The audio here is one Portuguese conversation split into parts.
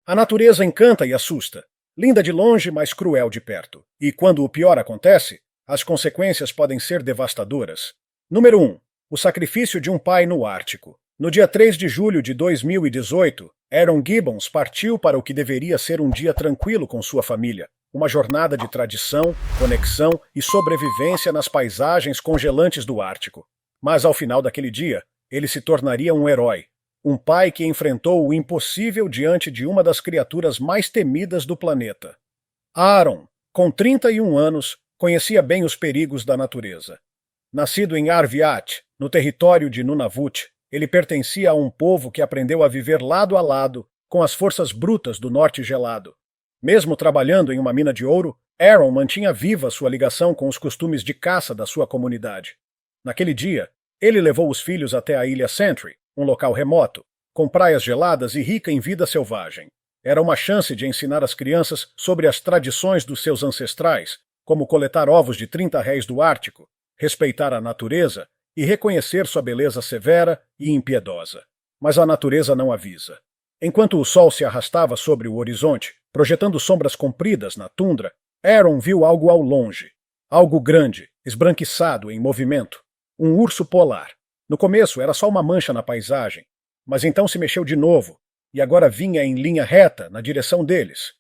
A natureza encanta e assusta, linda de longe, mas cruel de perto. E quando o pior acontece, as consequências podem ser devastadoras. Número 1. O sacrifício de um pai no Ártico. No dia 3 de julho de 2018, Aaron Gibbons partiu para o que deveria ser um dia tranquilo com sua família. Uma jornada de tradição, conexão e sobrevivência nas paisagens congelantes do Ártico. Mas ao final daquele dia, ele se tornaria um herói. Um pai que enfrentou o impossível diante de uma das criaturas mais temidas do planeta. Aaron, com 31 anos, conhecia bem os perigos da natureza. Nascido em Arviat, no território de Nunavut, ele pertencia a um povo que aprendeu a viver lado a lado com as forças brutas do norte gelado. Mesmo trabalhando em uma mina de ouro, Aaron mantinha viva sua ligação com os costumes de caça da sua comunidade. Naquele dia, ele levou os filhos até a ilha Sentry, um local remoto, com praias geladas e rica em vida selvagem. Era uma chance de ensinar as crianças sobre as tradições dos seus ancestrais, como coletar ovos de 30 réis do Ártico, respeitar a natureza e reconhecer sua beleza severa e impiedosa. Mas a natureza não avisa. Enquanto o sol se arrastava sobre o horizonte, projetando sombras compridas na tundra, Aaron viu algo ao longe. Algo grande, esbranquiçado em movimento. Um urso polar. No começo era só uma mancha na paisagem, mas então se mexeu de novo, e agora vinha em linha reta na direção deles.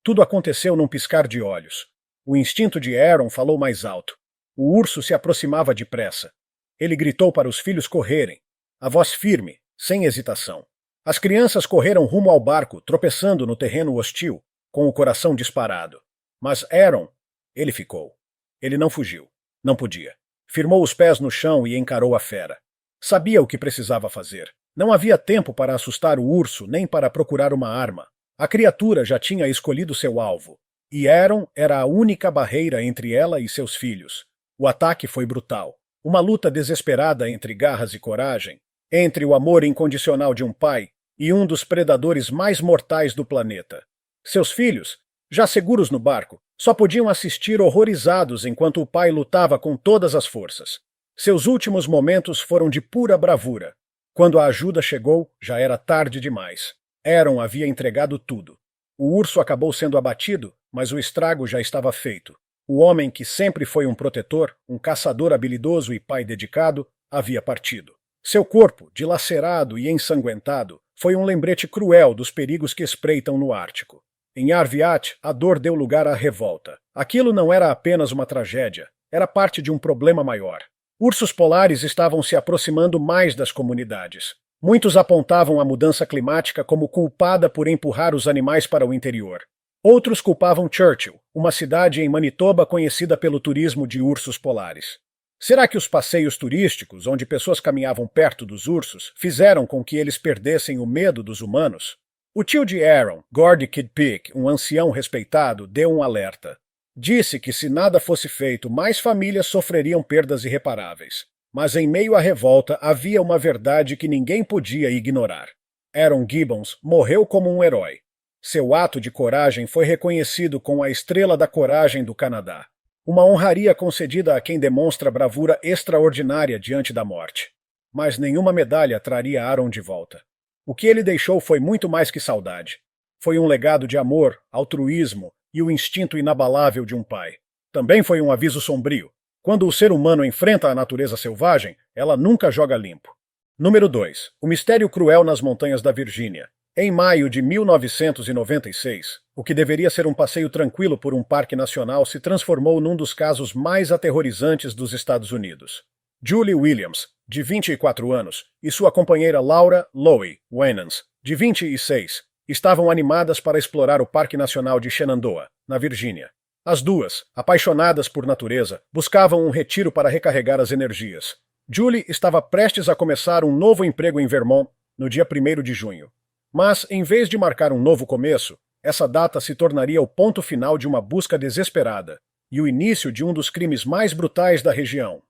Tudo aconteceu num piscar de olhos. O instinto de Aaron falou mais alto. O urso se aproximava depressa. Ele gritou para os filhos correrem, a voz firme, sem hesitação. As crianças correram rumo ao barco, tropeçando no terreno hostil, com o coração disparado. Mas Aaron, ele ficou. Ele não fugiu. Não podia. Firmou os pés no chão e encarou a fera. Sabia o que precisava fazer. Não havia tempo para assustar o urso, nem para procurar uma arma. A criatura já tinha escolhido seu alvo. E Aaron era a única barreira entre ela e seus filhos. O ataque foi brutal. Uma luta desesperada entre garras e coragem, entre o amor incondicional de um pai e um dos predadores mais mortais do planeta. Seus filhos, já seguros no barco, só podiam assistir horrorizados enquanto o pai lutava com todas as forças. Seus últimos momentos foram de pura bravura. Quando a ajuda chegou, já era tarde demais. Aaron havia entregado tudo. O urso acabou sendo abatido, mas o estrago já estava feito. O homem que sempre foi um protetor, um caçador habilidoso e pai dedicado, havia partido. Seu corpo, dilacerado e ensanguentado, foi um lembrete cruel dos perigos que espreitam no Ártico. Em Arviat, a dor deu lugar à revolta. Aquilo não era apenas uma tragédia, era parte de um problema maior. Ursos polares estavam se aproximando mais das comunidades. Muitos apontavam a mudança climática como culpada por empurrar os animais para o interior. Outros culpavam Churchill, uma cidade em Manitoba conhecida pelo turismo de ursos polares. Será que os passeios turísticos, onde pessoas caminhavam perto dos ursos, fizeram com que eles perdessem o medo dos humanos? O tio de Aaron, Gordy Kidpick, um ancião respeitado, deu um alerta. Disse que se nada fosse feito, mais famílias sofreriam perdas irreparáveis. Mas em meio à revolta havia uma verdade que ninguém podia ignorar. Aaron Gibbons morreu como um herói. Seu ato de coragem foi reconhecido com a Estrela da Coragem do Canadá, uma honraria concedida a quem demonstra bravura extraordinária diante da morte. Mas nenhuma medalha traria Aaron de volta. O que ele deixou foi muito mais que saudade. Foi um legado de amor, altruísmo e o instinto inabalável de um pai. Também foi um aviso sombrio. Quando o ser humano enfrenta a natureza selvagem, ela nunca joga limpo. Número 2. O mistério cruel nas montanhas da Virgínia. Em maio de 1996, o que deveria ser um passeio tranquilo por um parque nacional se transformou num dos casos mais aterrorizantes dos Estados Unidos. Julie Williams, de 24 anos, e sua companheira Laura Loie Winans, de 26, estavam animadas para explorar o Parque Nacional de Shenandoah, na Virgínia. As duas, apaixonadas por natureza, buscavam um retiro para recarregar as energias. Julie estava prestes a começar um novo emprego em Vermont no dia 1º de junho. Mas, em vez de marcar um novo começo, essa data se tornaria o ponto final de uma busca desesperada e o início de um dos crimes mais brutais da região.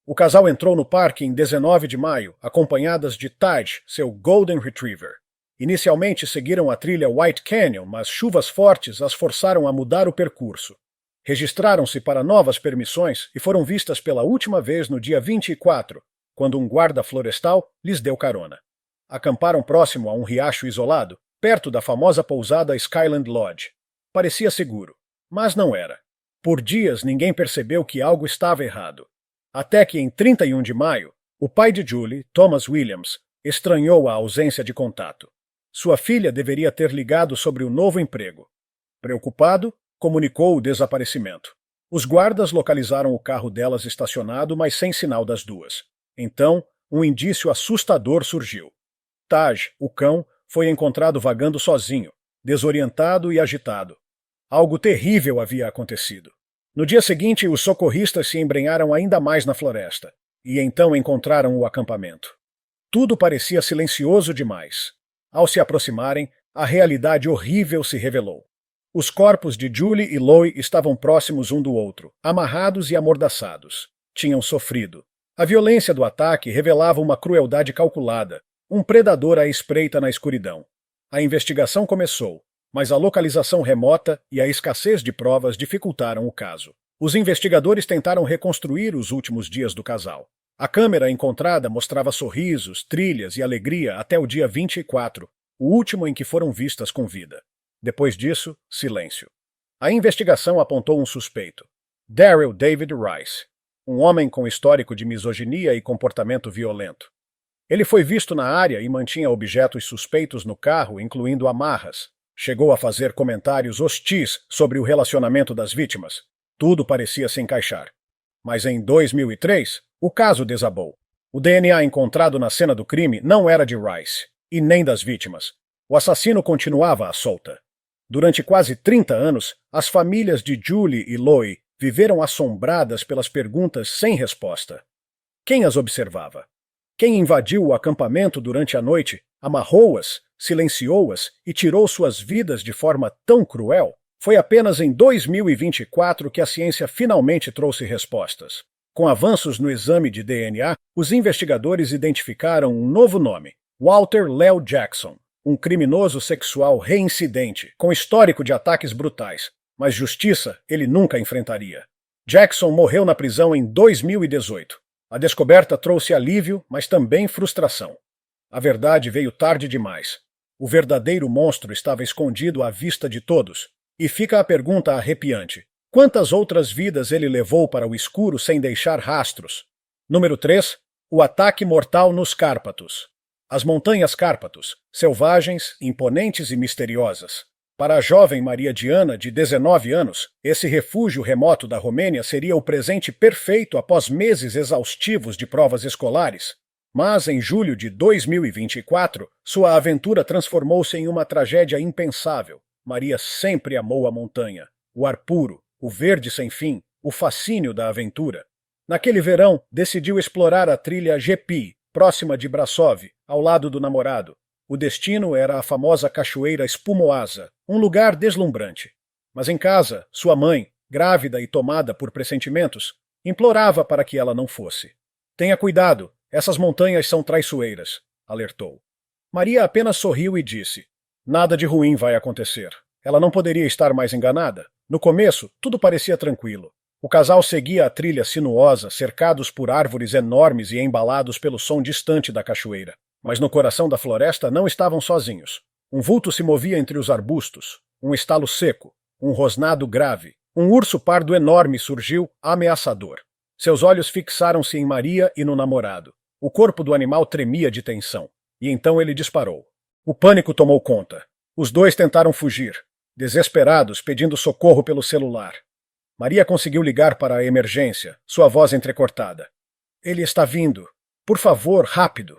O casal entrou no parque em 19 de maio, acompanhadas de Taj, seu Golden Retriever. Inicialmente seguiram a trilha White Canyon, mas chuvas fortes as forçaram a mudar o percurso. Registraram-se para novas permissões e foram vistas pela última vez no dia 24, quando um guarda florestal lhes deu carona. Acamparam próximo a um riacho isolado, perto da famosa pousada Skyland Lodge. Parecia seguro, mas não era. Por dias ninguém percebeu que algo estava errado. Até que, em 31 de maio, o pai de Julie, Thomas Williams, estranhou a ausência de contato. Sua filha deveria ter ligado sobre o novo emprego. Preocupado, comunicou o desaparecimento. Os guardas localizaram o carro delas estacionado, mas sem sinal das duas. Então, um indício assustador surgiu. Taj, o cão, foi encontrado vagando sozinho, desorientado e agitado. Algo terrível havia acontecido. No dia seguinte, os socorristas se embrenharam ainda mais na floresta, e então encontraram o acampamento. Tudo parecia silencioso demais. Ao se aproximarem, a realidade horrível se revelou. Os corpos de Julie e Loie estavam próximos um do outro, amarrados e amordaçados. Tinham sofrido. A violência do ataque revelava uma crueldade calculada, um predador à espreita na escuridão. A investigação começou, mas a localização remota e a escassez de provas dificultaram o caso. Os investigadores tentaram reconstruir os últimos dias do casal. A câmera encontrada mostrava sorrisos, trilhas e alegria até o dia 24, o último em que foram vistas com vida. Depois disso, silêncio. A investigação apontou um suspeito, Daryl David Rice, um homem com histórico de misoginia e comportamento violento. Ele foi visto na área e mantinha objetos suspeitos no carro, incluindo amarras. Chegou a fazer comentários hostis sobre o relacionamento das vítimas. Tudo parecia se encaixar. Mas em 2003, o caso desabou. O DNA encontrado na cena do crime não era de Rice, e nem das vítimas. O assassino continuava à solta. Durante quase 30 anos, as famílias de Julie e Loie viveram assombradas pelas perguntas sem resposta. Quem as observava? Quem invadiu o acampamento durante a noite, amarrou-as, silenciou-as e tirou suas vidas de forma tão cruel? Foi apenas em 2024 que a ciência finalmente trouxe respostas. Com avanços no exame de DNA, os investigadores identificaram um novo nome, Walter Léo Jackson, um criminoso sexual reincidente, com histórico de ataques brutais, mas justiça ele nunca enfrentaria. Jackson morreu na prisão em 2018. A descoberta trouxe alívio, mas também frustração. A verdade veio tarde demais. O verdadeiro monstro estava escondido à vista de todos. E fica a pergunta arrepiante. Quantas outras vidas ele levou para o escuro sem deixar rastros? Número 3. O ataque mortal nos Cárpatos. As montanhas Cárpatos, selvagens, imponentes e misteriosas. Para a jovem Maria Diana, de 19 anos, esse refúgio remoto da Romênia seria o presente perfeito após meses exaustivos de provas escolares. Mas, em julho de 2024, sua aventura transformou-se em uma tragédia impensável. Maria sempre amou a montanha, o ar puro, o verde sem fim, o fascínio da aventura. Naquele verão, decidiu explorar a trilha Jepi, próxima de Brasov, ao lado do namorado. O destino era a famosa cachoeira Espumoasa, um lugar deslumbrante. Mas em casa, sua mãe, grávida e tomada por pressentimentos, implorava para que ela não fosse. Tenha cuidado, essas montanhas são traiçoeiras, alertou. Maria apenas sorriu e disse: nada de ruim vai acontecer. Ela não poderia estar mais enganada. No começo, tudo parecia tranquilo. O casal seguia a trilha sinuosa, cercados por árvores enormes e embalados pelo som distante da cachoeira. Mas no coração da floresta não estavam sozinhos. Um vulto se movia entre os arbustos, um estalo seco, um rosnado grave. Um urso pardo enorme surgiu, ameaçador. Seus olhos fixaram-se em Maria e no namorado. O corpo do animal tremia de tensão. E então ele disparou. O pânico tomou conta. Os dois tentaram fugir, desesperados, pedindo socorro pelo celular. Maria conseguiu ligar para a emergência, sua voz entrecortada. Ele está vindo. Por favor, rápido.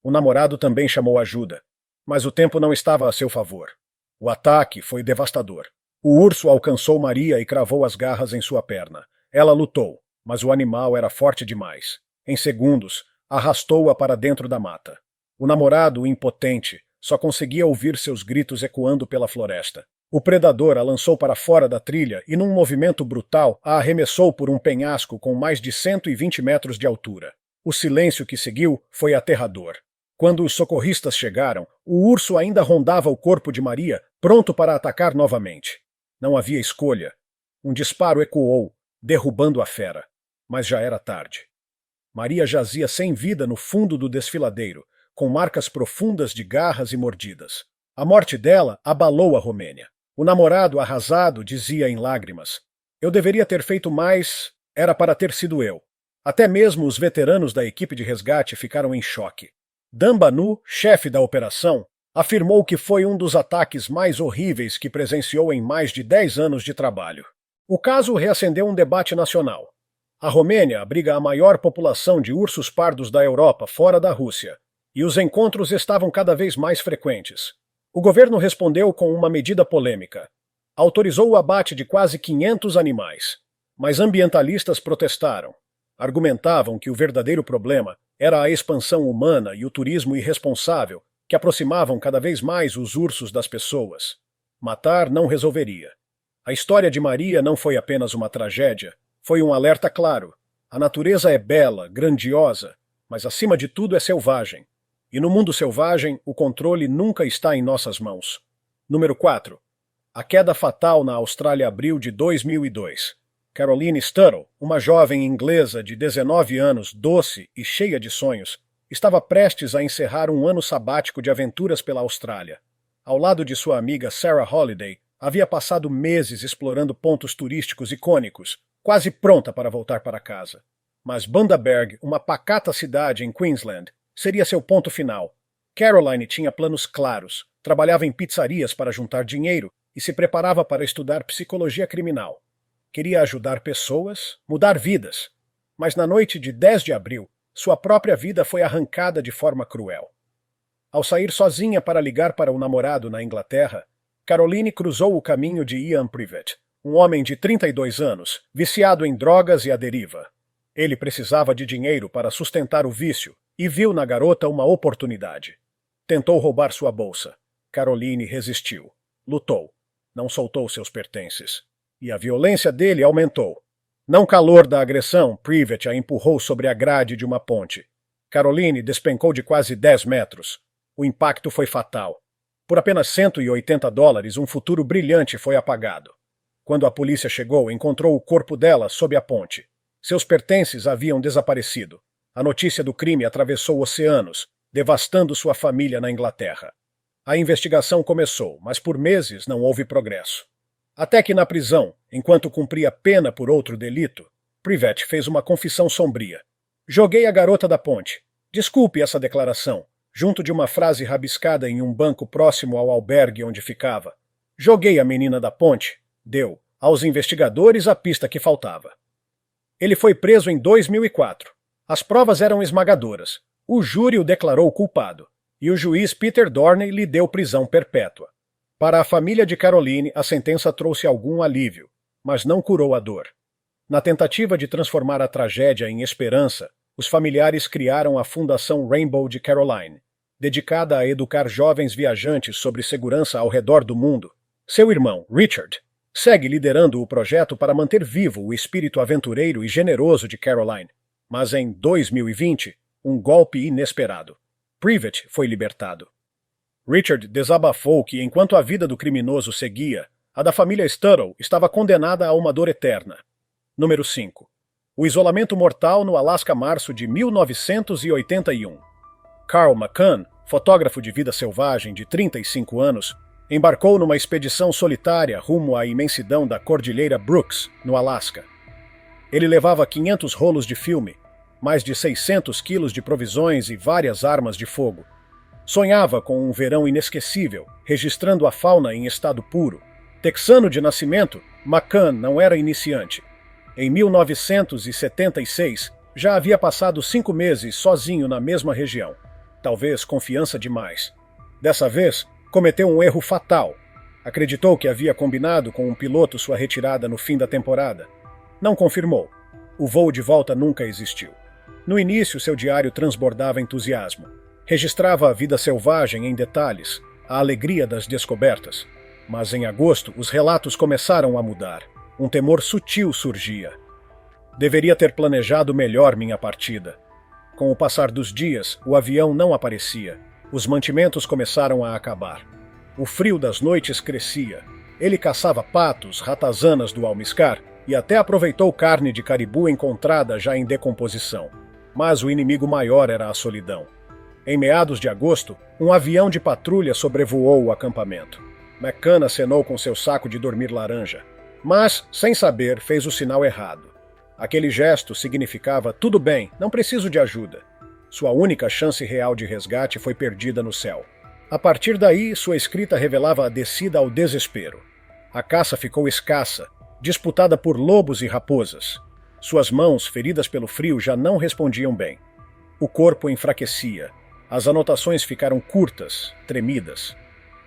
O namorado também chamou ajuda, mas o tempo não estava a seu favor. O ataque foi devastador. O urso alcançou Maria e cravou as garras em sua perna. Ela lutou, mas o animal era forte demais. Em segundos, arrastou-a para dentro da mata. O namorado, impotente, só conseguia ouvir seus gritos ecoando pela floresta. O predador a lançou para fora da trilha e, num movimento brutal, a arremessou por um penhasco com mais de 120 metros de altura. O silêncio que seguiu foi aterrador. Quando os socorristas chegaram, o urso ainda rondava o corpo de Maria, pronto para atacar novamente. Não havia escolha. Um disparo ecoou, derrubando a fera. Mas já era tarde. Maria jazia sem vida no fundo do desfiladeiro, com marcas profundas de garras e mordidas. A morte dela abalou a Romênia. O namorado, arrasado, dizia em lágrimas: "Eu deveria ter feito mais, era para ter sido eu." Até mesmo os veteranos da equipe de resgate ficaram em choque. Dan Banu, chefe da operação, afirmou que foi um dos ataques mais horríveis que presenciou em mais de 10 anos de trabalho. O caso reacendeu um debate nacional. A Romênia abriga a maior população de ursos pardos da Europa fora da Rússia, e os encontros estavam cada vez mais frequentes. O governo respondeu com uma medida polêmica. Autorizou o abate de quase 500 animais, mas ambientalistas protestaram. Argumentavam que o verdadeiro problema era a expansão humana e o turismo irresponsável, que aproximavam cada vez mais os ursos das pessoas. Matar não resolveria. A história de Maria não foi apenas uma tragédia, foi um alerta claro. A natureza é bela, grandiosa, mas acima de tudo é selvagem. E no mundo selvagem, o controle nunca está em nossas mãos. Número 4. A queda fatal na Austrália abril de 2002. Caroline Stuttle, uma jovem inglesa de 19 anos, doce e cheia de sonhos, estava prestes a encerrar um ano sabático de aventuras pela Austrália. Ao lado de sua amiga Sarah Holiday, havia passado meses explorando pontos turísticos icônicos, quase pronta para voltar para casa. Mas Bundaberg, uma pacata cidade em Queensland, seria seu ponto final. Caroline tinha planos claros, trabalhava em pizzarias para juntar dinheiro e se preparava para estudar psicologia criminal. Queria ajudar pessoas, mudar vidas. Mas na noite de 10 de abril, sua própria vida foi arrancada de forma cruel. Ao sair sozinha para ligar para o namorado na Inglaterra, Caroline cruzou o caminho de Ian Privet, um homem de 32 anos, viciado em drogas e à deriva. Ele precisava de dinheiro para sustentar o vício e viu na garota uma oportunidade. Tentou roubar sua bolsa. Caroline resistiu. Lutou. Não soltou seus pertences. E a violência dele aumentou. Não calor da agressão, Privet a empurrou sobre a grade de uma ponte. Caroline despencou de quase 10 metros. O impacto foi fatal. Por apenas $180, um futuro brilhante foi apagado. Quando a polícia chegou, encontrou o corpo dela sob a ponte. Seus pertences haviam desaparecido. A notícia do crime atravessou oceanos, devastando sua família na Inglaterra. A investigação começou, mas por meses não houve progresso. Até que na prisão, enquanto cumpria pena por outro delito, Privet fez uma confissão sombria. "Joguei a garota da ponte. Desculpe essa declaração", junto de uma frase rabiscada em um banco próximo ao albergue onde ficava. "Joguei a menina da ponte", deu aos investigadores a pista que faltava. Ele foi preso em 2004. As provas eram esmagadoras. O júri o declarou culpado, e o juiz Peter Dorney lhe deu prisão perpétua. Para a família de Caroline, a sentença trouxe algum alívio, mas não curou a dor. Na tentativa de transformar a tragédia em esperança, os familiares criaram a Fundação Rainbow de Caroline, dedicada a educar jovens viajantes sobre segurança ao redor do mundo. Seu irmão, Richard, segue liderando o projeto para manter vivo o espírito aventureiro e generoso de Caroline. Mas em 2020, um golpe inesperado. Privet foi libertado. Richard desabafou que, enquanto a vida do criminoso seguia, a da família Stuttle estava condenada a uma dor eterna. Número 5. O isolamento mortal no Alasca março de 1981. Carl McCann, fotógrafo de vida selvagem de 35 anos, embarcou numa expedição solitária rumo à imensidão da Cordilheira Brooks, no Alasca. Ele levava 500 rolos de filme, mais de 600 quilos de provisões e várias armas de fogo. Sonhava com um verão inesquecível, registrando a fauna em estado puro. Texano de nascimento, McCann não era iniciante. Em 1976, já havia passado 5 meses sozinho na mesma região. Talvez confiança demais. Dessa vez, cometeu um erro fatal. Acreditou que havia combinado com um piloto sua retirada no fim da temporada. Não confirmou. O voo de volta nunca existiu. No início, seu diário transbordava entusiasmo. Registrava a vida selvagem em detalhes, a alegria das descobertas. Mas em agosto, os relatos começaram a mudar. Um temor sutil surgia. Deveria ter planejado melhor minha partida. Com o passar dos dias, o avião não aparecia. Os mantimentos começaram a acabar. O frio das noites crescia. Ele caçava patos, ratazanas do almiscar e até aproveitou carne de caribu encontrada já em decomposição. Mas o inimigo maior era a solidão. Em meados de agosto, um avião de patrulha sobrevoou o acampamento. McCann acenou com seu saco de dormir laranja, mas, sem saber, fez o sinal errado. Aquele gesto significava: tudo bem, não preciso de ajuda. Sua única chance real de resgate foi perdida no céu. A partir daí, sua escrita revelava a descida ao desespero. A caça ficou escassa, disputada por lobos e raposas. Suas mãos, feridas pelo frio, já não respondiam bem. O corpo enfraquecia. As anotações ficaram curtas, tremidas.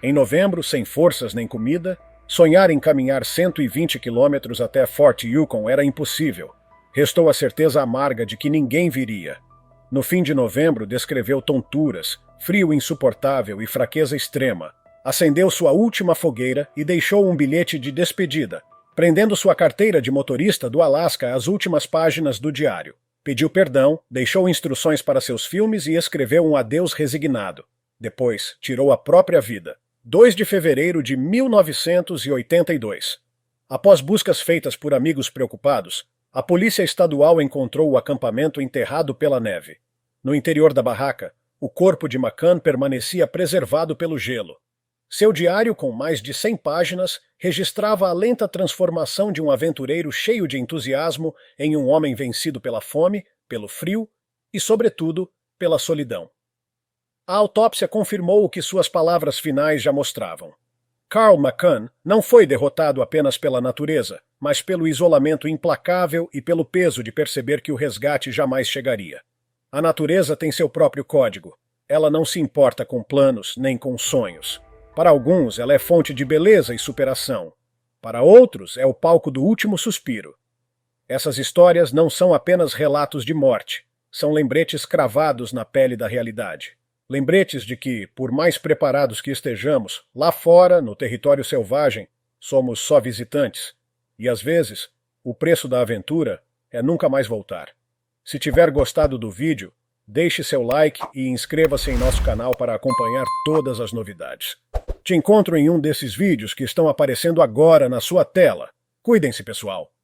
Em novembro, sem forças nem comida, sonhar em caminhar 120 quilômetros até Fort Yukon era impossível. Restou a certeza amarga de que ninguém viria. No fim de novembro, descreveu tonturas, frio insuportável e fraqueza extrema. Acendeu sua última fogueira e deixou um bilhete de despedida, prendendo sua carteira de motorista do Alasca às últimas páginas do diário. Pediu perdão, deixou instruções para seus filmes e escreveu um adeus resignado. Depois, tirou a própria vida. 2 de fevereiro de 1982. Após buscas feitas por amigos preocupados, a polícia estadual encontrou o acampamento enterrado pela neve. No interior da barraca, o corpo de McCann permanecia preservado pelo gelo. Seu diário, com mais de 100 páginas, registrava a lenta transformação de um aventureiro cheio de entusiasmo em um homem vencido pela fome, pelo frio e, sobretudo, pela solidão. A autópsia confirmou o que suas palavras finais já mostravam. Carl McCann não foi derrotado apenas pela natureza, mas pelo isolamento implacável e pelo peso de perceber que o resgate jamais chegaria. A natureza tem seu próprio código. Ela não se importa com planos nem com sonhos. Para alguns, ela é fonte de beleza e superação. Para outros, é o palco do último suspiro. Essas histórias não são apenas relatos de morte. São lembretes cravados na pele da realidade. Lembretes de que, por mais preparados que estejamos, lá fora, no território selvagem, somos só visitantes. E, às vezes, o preço da aventura é nunca mais voltar. Se tiver gostado do vídeo, deixe seu like e inscreva-se em nosso canal para acompanhar todas as novidades. Te encontro em um desses vídeos que estão aparecendo agora na sua tela. Cuidem-se, pessoal!